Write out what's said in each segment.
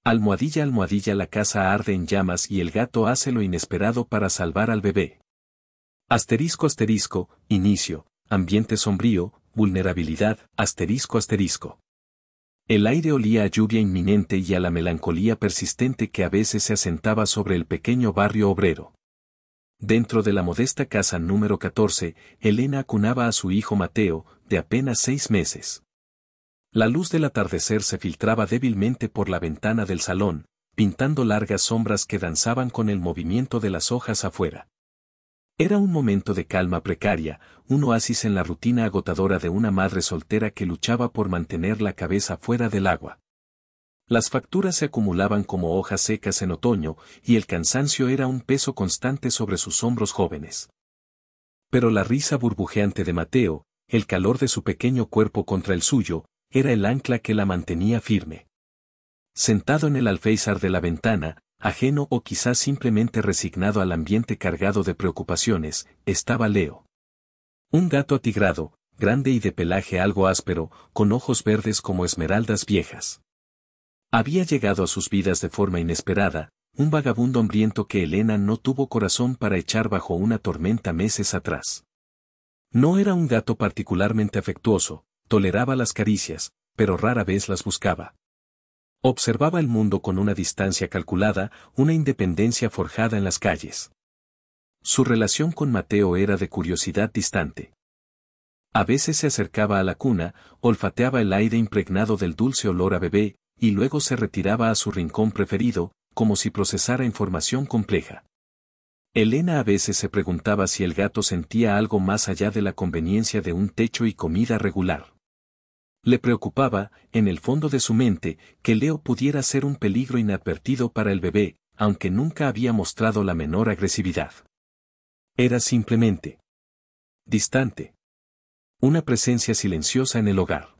Almohadilla, almohadilla, la casa arde en llamas y el gato hace lo inesperado para salvar al bebé. Asterisco, asterisco, inicio, ambiente sombrío, vulnerabilidad, asterisco, asterisco. El aire olía a lluvia inminente y a la melancolía persistente que a veces se asentaba sobre el pequeño barrio obrero. Dentro de la modesta casa número 14, Elena acunaba a su hijo Mateo, de apenas 6 meses. La luz del atardecer se filtraba débilmente por la ventana del salón, pintando largas sombras que danzaban con el movimiento de las hojas afuera. Era un momento de calma precaria, un oasis en la rutina agotadora de una madre soltera que luchaba por mantener la cabeza fuera del agua. Las facturas se acumulaban como hojas secas en otoño, y el cansancio era un peso constante sobre sus hombros jóvenes. Pero la risa burbujeante de Mateo, el calor de su pequeño cuerpo contra el suyo, era el ancla que la mantenía firme. Sentado en el alféizar de la ventana, ajeno o quizás simplemente resignado al ambiente cargado de preocupaciones, estaba Leo. Un gato atigrado, grande y de pelaje algo áspero, con ojos verdes como esmeraldas viejas. Había llegado a sus vidas de forma inesperada, un vagabundo hambriento que Elena no tuvo corazón para echar bajo una tormenta meses atrás. No era un gato particularmente afectuoso, toleraba las caricias, pero rara vez las buscaba. Observaba el mundo con una distancia calculada, una independencia forjada en las calles. Su relación con Mateo era de curiosidad distante. A veces se acercaba a la cuna, olfateaba el aire impregnado del dulce olor a bebé, y luego se retiraba a su rincón preferido, como si procesara información compleja. Elena a veces se preguntaba si el gato sentía algo más allá de la conveniencia de un techo y comida regular. Le preocupaba, en el fondo de su mente, que Leo pudiera ser un peligro inadvertido para el bebé, aunque nunca había mostrado la menor agresividad. Era simplemente distante. Una presencia silenciosa en el hogar.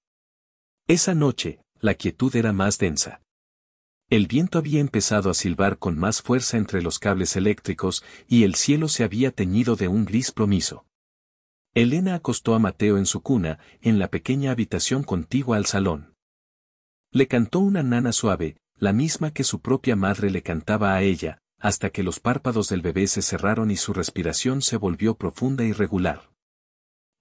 Esa noche, la quietud era más densa. El viento había empezado a silbar con más fuerza entre los cables eléctricos y el cielo se había teñido de un gris plomizo. Elena acostó a Mateo en su cuna, en la pequeña habitación contigua al salón. Le cantó una nana suave, la misma que su propia madre le cantaba a ella, hasta que los párpados del bebé se cerraron y su respiración se volvió profunda y regular.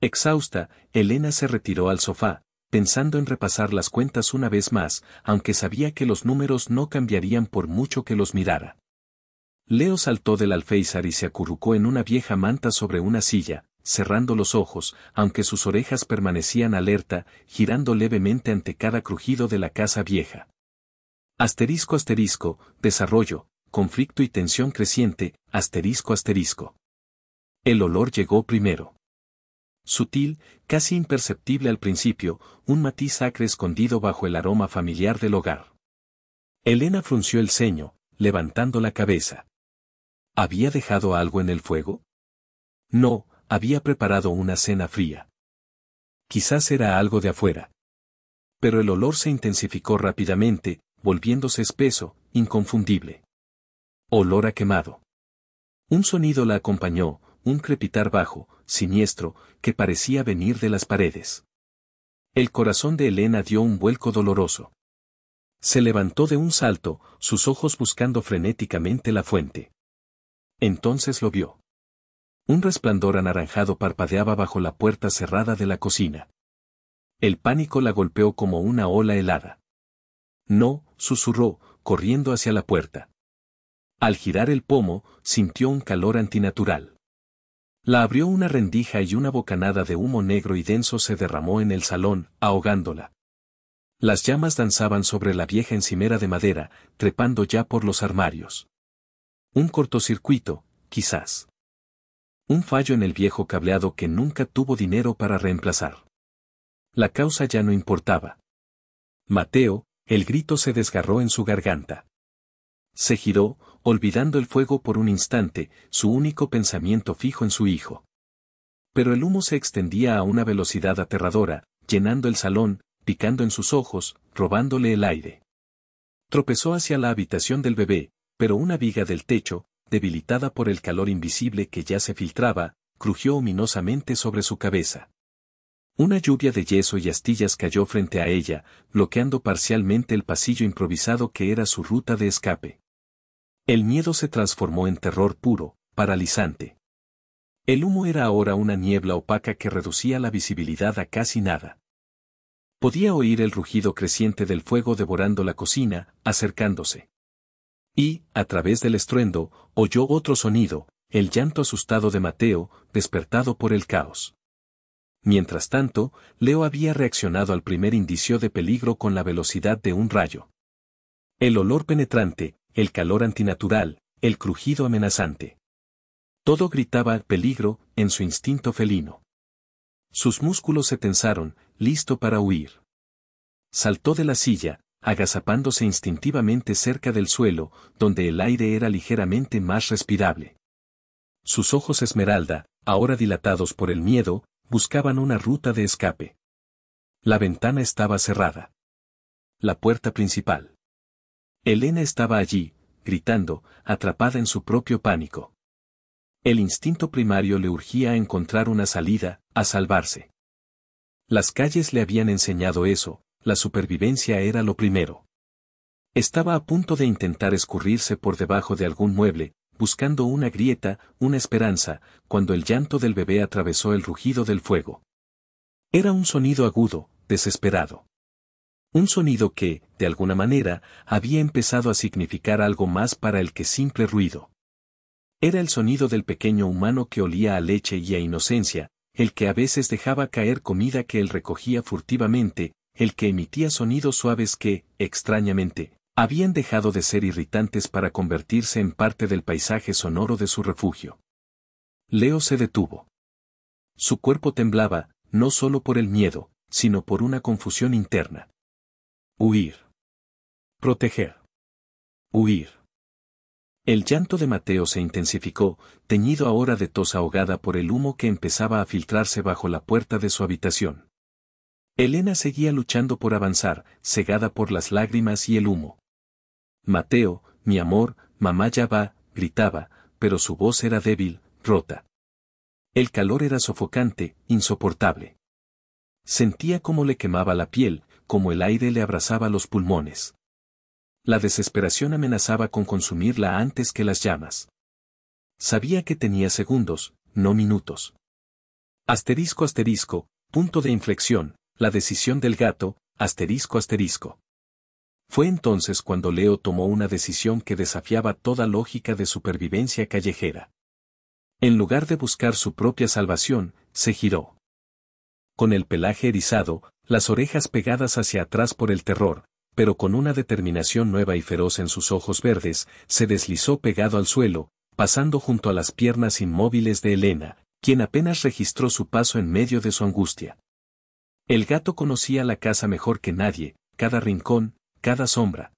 Exhausta, Elena se retiró al sofá, pensando en repasar las cuentas una vez más, aunque sabía que los números no cambiarían por mucho que los mirara. Leo saltó del alféizar y se acurrucó en una vieja manta sobre una silla, cerrando los ojos, aunque sus orejas permanecían alerta, girando levemente ante cada crujido de la casa vieja. Asterisco, asterisco, desarrollo, conflicto y tensión creciente, asterisco, asterisco. El olor llegó primero. Sutil, casi imperceptible al principio, un matiz acre escondido bajo el aroma familiar del hogar. Elena frunció el ceño, levantando la cabeza. ¿Había dejado algo en el fuego? No, había preparado una cena fría. Quizás era algo de afuera. Pero el olor se intensificó rápidamente, volviéndose espeso, inconfundible. Olor a quemado. Un sonido la acompañó, un crepitar bajo, siniestro, que parecía venir de las paredes. El corazón de Elena dio un vuelco doloroso. Se levantó de un salto, sus ojos buscando frenéticamente la fuente. Entonces lo vio. Un resplandor anaranjado parpadeaba bajo la puerta cerrada de la cocina. El pánico la golpeó como una ola helada. No, susurró, corriendo hacia la puerta. Al girar el pomo, sintió un calor antinatural. La abrió una rendija y una bocanada de humo negro y denso se derramó en el salón, ahogándola. Las llamas danzaban sobre la vieja encimera de madera, trepando ya por los armarios. Un cortocircuito, quizás. Un fallo en el viejo cableado que nunca tuvo dinero para reemplazar. La causa ya no importaba. Mateo, el grito se desgarró en su garganta. Se giró, olvidando el fuego por un instante, su único pensamiento fijo en su hijo. Pero el humo se extendía a una velocidad aterradora, llenando el salón, picando en sus ojos, robándole el aire. Tropezó hacia la habitación del bebé, pero una viga del techo, debilitada por el calor invisible que ya se filtraba, crujió ominosamente sobre su cabeza. Una lluvia de yeso y astillas cayó frente a ella, bloqueando parcialmente el pasillo improvisado que era su ruta de escape. El miedo se transformó en terror puro, paralizante. El humo era ahora una niebla opaca que reducía la visibilidad a casi nada. Podía oír el rugido creciente del fuego devorando la cocina, acercándose. Y, a través del estruendo, oyó otro sonido, el llanto asustado de Mateo, despertado por el caos. Mientras tanto, Leo había reaccionado al primer indicio de peligro con la velocidad de un rayo. El olor penetrante, el calor antinatural, el crujido amenazante. Todo gritaba peligro en su instinto felino. Sus músculos se tensaron, listo para huir. Saltó de la silla, agazapándose instintivamente cerca del suelo, donde el aire era ligeramente más respirable. Sus ojos esmeralda, ahora dilatados por el miedo, buscaban una ruta de escape. La ventana estaba cerrada. La puerta principal. Elena estaba allí, gritando, atrapada en su propio pánico. El instinto primario le urgía a encontrar una salida, a salvarse. Las calles le habían enseñado eso, la supervivencia era lo primero. Estaba a punto de intentar escurrirse por debajo de algún mueble, buscando una grieta, una esperanza, cuando el llanto del bebé atravesó el rugido del fuego. Era un sonido agudo, desesperado. Un sonido que, de alguna manera, había empezado a significar algo más para él que simple ruido. Era el sonido del pequeño humano que olía a leche y a inocencia, el que a veces dejaba caer comida que él recogía furtivamente, el que emitía sonidos suaves que, extrañamente, habían dejado de ser irritantes para convertirse en parte del paisaje sonoro de su refugio. Leo se detuvo. Su cuerpo temblaba, no solo por el miedo, sino por una confusión interna. Huir. Proteger. Huir. El llanto de Mateo se intensificó, teñido ahora de tos ahogada por el humo que empezaba a filtrarse bajo la puerta de su habitación. Elena seguía luchando por avanzar, cegada por las lágrimas y el humo. Mateo, mi amor, mamá ya va, gritaba, pero su voz era débil, rota. El calor era sofocante, insoportable. Sentía cómo le quemaba la piel, como el aire le abrasaba los pulmones. La desesperación amenazaba con consumirla antes que las llamas. Sabía que tenía segundos, no minutos. Asterisco asterisco, punto de inflexión, la decisión del gato, asterisco asterisco. Fue entonces cuando Leo tomó una decisión que desafiaba toda lógica de supervivencia callejera. En lugar de buscar su propia salvación, se giró. Con el pelaje erizado, las orejas pegadas hacia atrás por el terror, pero con una determinación nueva y feroz en sus ojos verdes, se deslizó pegado al suelo, pasando junto a las piernas inmóviles de Elena, quien apenas registró su paso en medio de su angustia. El gato conocía la casa mejor que nadie, cada rincón, cada sombra.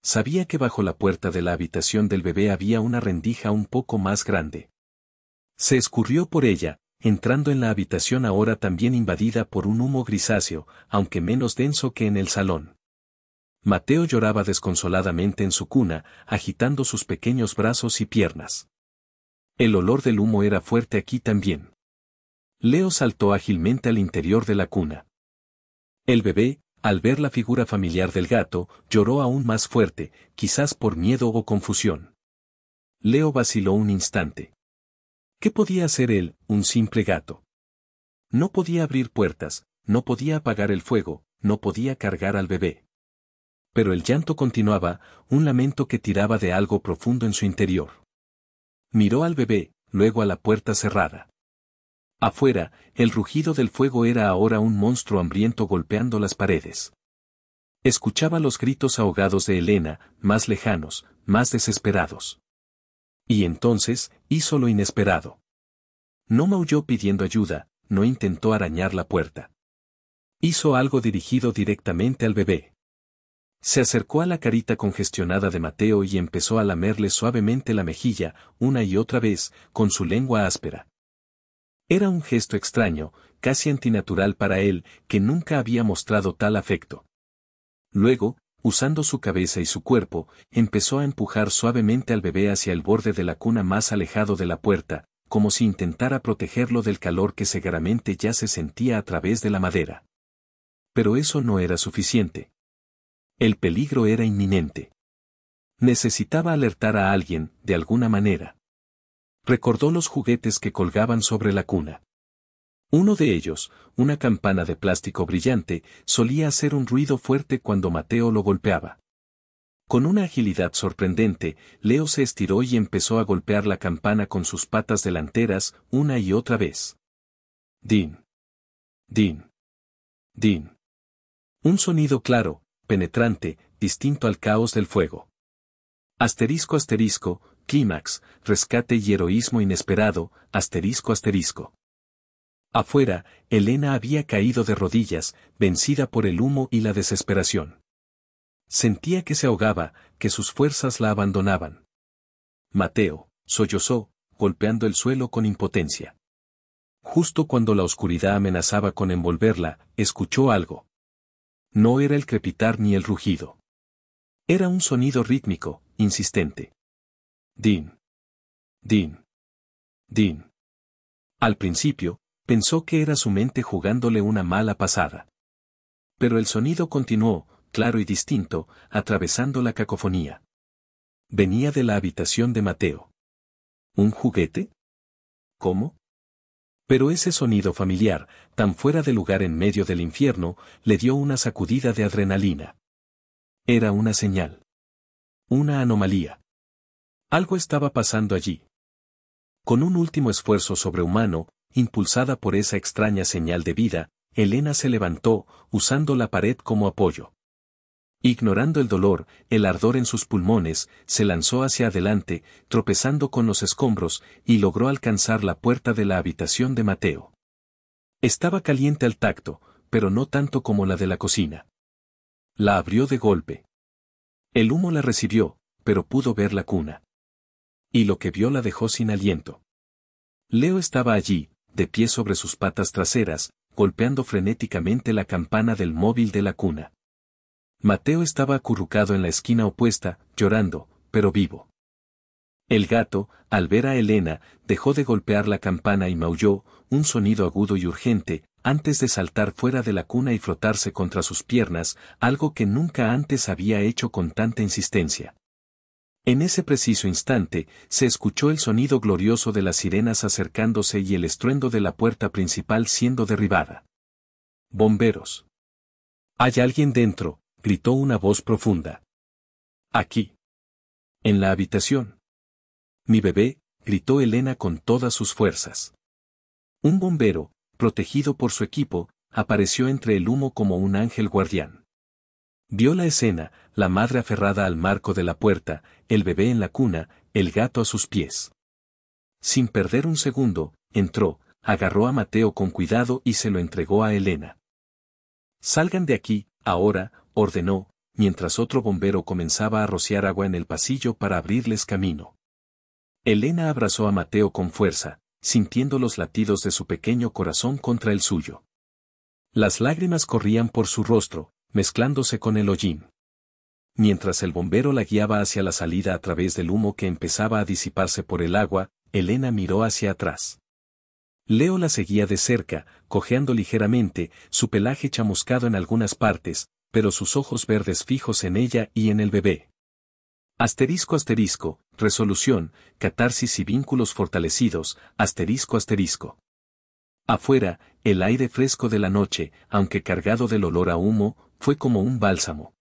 Sabía que bajo la puerta de la habitación del bebé había una rendija un poco más grande. Se escurrió por ella, entrando en la habitación ahora también invadida por un humo grisáceo, aunque menos denso que en el salón. Mateo lloraba desconsoladamente en su cuna, agitando sus pequeños brazos y piernas. El olor del humo era fuerte aquí también. Leo saltó ágilmente al interior de la cuna. El bebé, al ver la figura familiar del gato, lloró aún más fuerte, quizás por miedo o confusión. Leo vaciló un instante. ¿Qué podía hacer él, un simple gato? No podía abrir puertas, no podía apagar el fuego, no podía cargar al bebé. Pero el llanto continuaba, un lamento que tiraba de algo profundo en su interior. Miró al bebé, luego a la puerta cerrada. Afuera, el rugido del fuego era ahora un monstruo hambriento golpeando las paredes. Escuchaba los gritos ahogados de Elena, más lejanos, más desesperados. Y entonces, hizo lo inesperado. No maulló pidiendo ayuda, no intentó arañar la puerta. Hizo algo dirigido directamente al bebé. Se acercó a la carita congestionada de Mateo y empezó a lamerle suavemente la mejilla, una y otra vez, con su lengua áspera. Era un gesto extraño, casi antinatural para él, que nunca había mostrado tal afecto. Luego, usando su cabeza y su cuerpo, empezó a empujar suavemente al bebé hacia el borde de la cuna más alejado de la puerta, como si intentara protegerlo del calor que segaramente ya se sentía a través de la madera. Pero eso no era suficiente. El peligro era inminente. Necesitaba alertar a alguien, de alguna manera. Recordó los juguetes que colgaban sobre la cuna. Uno de ellos, una campana de plástico brillante, solía hacer un ruido fuerte cuando Mateo lo golpeaba. Con una agilidad sorprendente, Leo se estiró y empezó a golpear la campana con sus patas delanteras, una y otra vez. Din. Din. Din. Un sonido claro, penetrante, distinto al caos del fuego. Asterisco asterisco, clímax, rescate y heroísmo inesperado, asterisco asterisco. Afuera, Elena había caído de rodillas, vencida por el humo y la desesperación. Sentía que se ahogaba, que sus fuerzas la abandonaban. Mateo, sollozó, golpeando el suelo con impotencia. Justo cuando la oscuridad amenazaba con envolverla, escuchó algo. No era el crepitar ni el rugido. Era un sonido rítmico, insistente. Din. Din. Din. Al principio, pensó que era su mente jugándole una mala pasada. Pero el sonido continuó, claro y distinto, atravesando la cacofonía. Venía de la habitación de Mateo. ¿Un juguete? ¿Cómo? Pero ese sonido familiar, tan fuera de lugar en medio del infierno, le dio una sacudida de adrenalina. Era una señal. Una anomalía. Algo estaba pasando allí. Con un último esfuerzo sobrehumano, impulsada por esa extraña señal de vida, Elena se levantó, usando la pared como apoyo. Ignorando el dolor, el ardor en sus pulmones, se lanzó hacia adelante, tropezando con los escombros, y logró alcanzar la puerta de la habitación de Mateo. Estaba caliente al tacto, pero no tanto como la de la cocina. La abrió de golpe. El humo la recibió, pero pudo ver la cuna. Y lo que vio la dejó sin aliento. Leo estaba allí, de pie sobre sus patas traseras, golpeando frenéticamente la campana del móvil de la cuna. Mateo estaba acurrucado en la esquina opuesta, llorando, pero vivo. El gato, al ver a Elena, dejó de golpear la campana y maulló, un sonido agudo y urgente, antes de saltar fuera de la cuna y frotarse contra sus piernas, algo que nunca antes había hecho con tanta insistencia. En ese preciso instante, se escuchó el sonido glorioso de las sirenas acercándose y el estruendo de la puerta principal siendo derribada. ¡Bomberos! ¿Hay alguien dentro?, gritó una voz profunda. Aquí. En la habitación. Mi bebé, gritó Elena con todas sus fuerzas. Un bombero, protegido por su equipo, apareció entre el humo como un ángel guardián. Vio la escena, la madre aferrada al marco de la puerta, el bebé en la cuna, el gato a sus pies. Sin perder un segundo, entró, agarró a Mateo con cuidado y se lo entregó a Elena. Salgan de aquí, ahora, ordenó, mientras otro bombero comenzaba a rociar agua en el pasillo para abrirles camino. Elena abrazó a Mateo con fuerza, sintiendo los latidos de su pequeño corazón contra el suyo. Las lágrimas corrían por su rostro, mezclándose con el hollín. Mientras el bombero la guiaba hacia la salida a través del humo que empezaba a disiparse por el agua, Elena miró hacia atrás. Leo la seguía de cerca, cojeando ligeramente, su pelaje chamuscado en algunas partes, pero sus ojos verdes fijos en ella y en el bebé. Asterisco asterisco, resolución, catarsis y vínculos fortalecidos, asterisco asterisco. Afuera, el aire fresco de la noche, aunque cargado del olor a humo, fue como un bálsamo.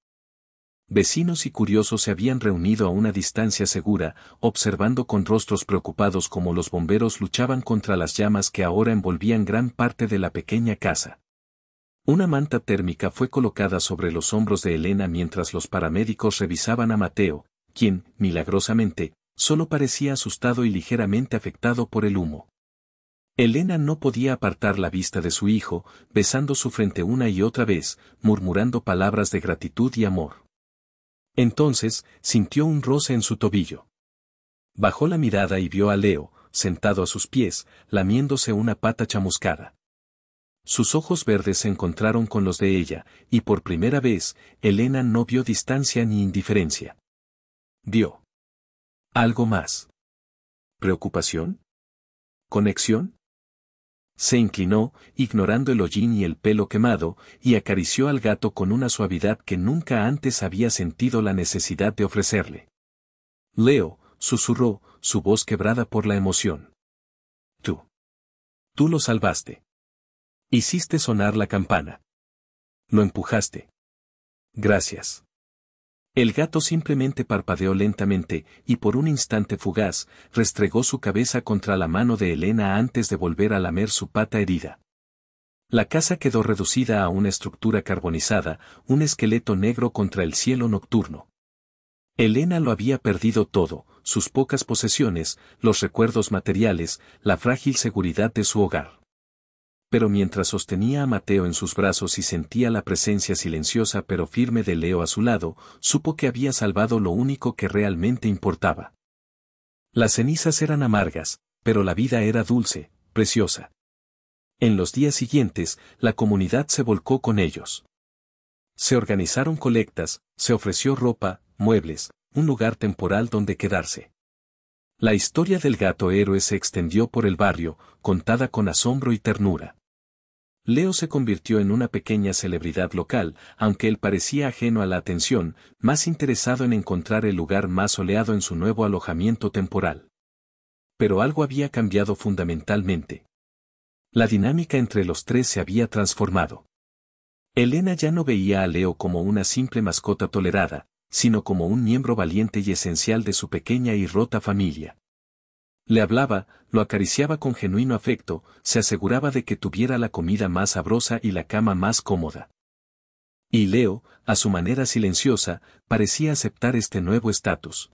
Vecinos y curiosos se habían reunido a una distancia segura, observando con rostros preocupados cómo los bomberos luchaban contra las llamas que ahora envolvían gran parte de la pequeña casa. Una manta térmica fue colocada sobre los hombros de Elena mientras los paramédicos revisaban a Mateo, quien, milagrosamente, solo parecía asustado y ligeramente afectado por el humo. Elena no podía apartar la vista de su hijo, besando su frente una y otra vez, murmurando palabras de gratitud y amor. Entonces, sintió un roce en su tobillo. Bajó la mirada y vio a Leo, sentado a sus pies, lamiéndose una pata chamuscada. Sus ojos verdes se encontraron con los de ella, y por primera vez, Elena no vio distancia ni indiferencia. Vio algo más. ¿Preocupación? ¿Conexión? Se inclinó, ignorando el hollín y el pelo quemado, y acarició al gato con una suavidad que nunca antes había sentido la necesidad de ofrecerle. Leo, susurró, su voz quebrada por la emoción. Tú lo salvaste. Hiciste sonar la campana. Lo empujaste. Gracias. El gato simplemente parpadeó lentamente, y por un instante fugaz, restregó su cabeza contra la mano de Elena antes de volver a lamer su pata herida. La casa quedó reducida a una estructura carbonizada, un esqueleto negro contra el cielo nocturno. Elena lo había perdido todo, sus pocas posesiones, los recuerdos materiales, la frágil seguridad de su hogar. Pero mientras sostenía a Mateo en sus brazos y sentía la presencia silenciosa pero firme de Leo a su lado, supo que había salvado lo único que realmente importaba. Las cenizas eran amargas, pero la vida era dulce, preciosa. En los días siguientes, la comunidad se volcó con ellos. Se organizaron colectas, se ofreció ropa, muebles, un lugar temporal donde quedarse. La historia del gato héroe se extendió por el barrio, contada con asombro y ternura. Leo se convirtió en una pequeña celebridad local, aunque él parecía ajeno a la atención, más interesado en encontrar el lugar más soleado en su nuevo alojamiento temporal. Pero algo había cambiado fundamentalmente. La dinámica entre los tres se había transformado. Elena ya no veía a Leo como una simple mascota tolerada, sino como un miembro valiente y esencial de su pequeña y rota familia. Le hablaba, lo acariciaba con genuino afecto, se aseguraba de que tuviera la comida más sabrosa y la cama más cómoda. Y Leo, a su manera silenciosa, parecía aceptar este nuevo estatus.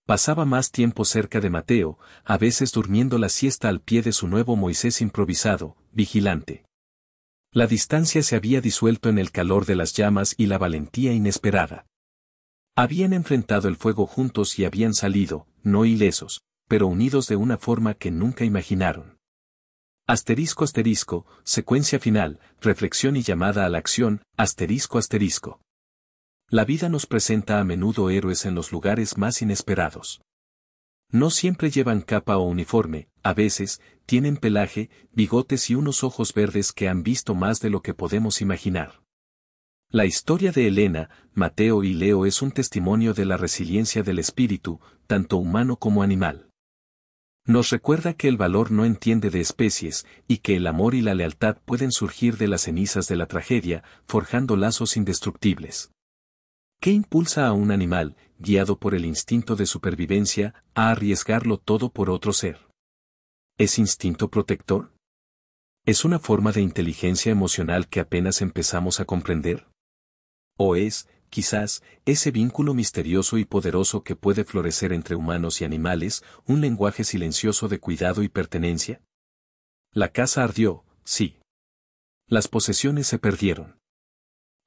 Pasaba más tiempo cerca de Mateo, a veces durmiendo la siesta al pie de su nuevo Moisés improvisado, vigilante. La distancia se había disuelto en el calor de las llamas y la valentía inesperada. Habían enfrentado el fuego juntos y habían salido, no ilesos, pero unidos de una forma que nunca imaginaron. Asterisco asterisco, secuencia final, reflexión y llamada a la acción, asterisco asterisco. La vida nos presenta a menudo héroes en los lugares más inesperados. No siempre llevan capa o uniforme, a veces, tienen pelaje, bigotes y unos ojos verdes que han visto más de lo que podemos imaginar. La historia de Elena, Mateo y Leo es un testimonio de la resiliencia del espíritu, tanto humano como animal. Nos recuerda que el valor no entiende de especies, y que el amor y la lealtad pueden surgir de las cenizas de la tragedia, forjando lazos indestructibles. ¿Qué impulsa a un animal, guiado por el instinto de supervivencia, a arriesgarlo todo por otro ser? ¿Es instinto protector? ¿Es una forma de inteligencia emocional que apenas empezamos a comprender? ¿O es, quizás, ese vínculo misterioso y poderoso que puede florecer entre humanos y animales, un lenguaje silencioso de cuidado y pertenencia? La casa ardió, sí. Las posesiones se perdieron.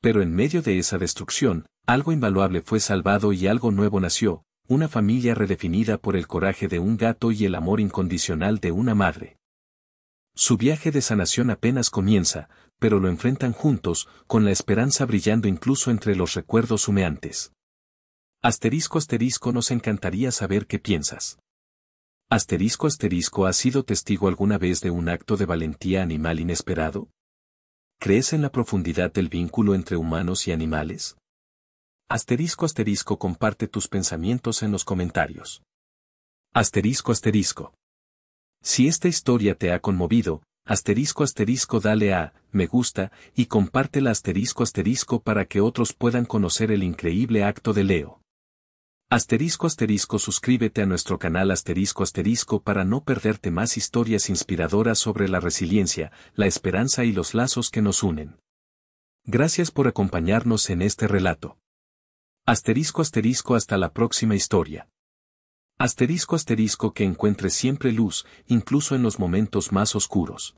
Pero en medio de esa destrucción, algo invaluable fue salvado y algo nuevo nació, una familia redefinida por el coraje de un gato y el amor incondicional de una madre. Su viaje de sanación apenas comienza, pero lo enfrentan juntos, con la esperanza brillando incluso entre los recuerdos humeantes. Asterisco asterisco, nos encantaría saber qué piensas. Asterisco asterisco, ¿has sido testigo alguna vez de un acto de valentía animal inesperado? ¿Crees en la profundidad del vínculo entre humanos y animales? Asterisco asterisco, comparte tus pensamientos en los comentarios. Asterisco asterisco. Si esta historia te ha conmovido, asterisco asterisco dale a me gusta y compártela asterisco asterisco para que otros puedan conocer el increíble acto de Leo. Asterisco asterisco, suscríbete a nuestro canal asterisco asterisco para no perderte más historias inspiradoras sobre la resiliencia, la esperanza y los lazos que nos unen. Gracias por acompañarnos en este relato. Asterisco asterisco, hasta la próxima historia. Asterisco asterisco, que encuentres siempre luz, incluso en los momentos más oscuros.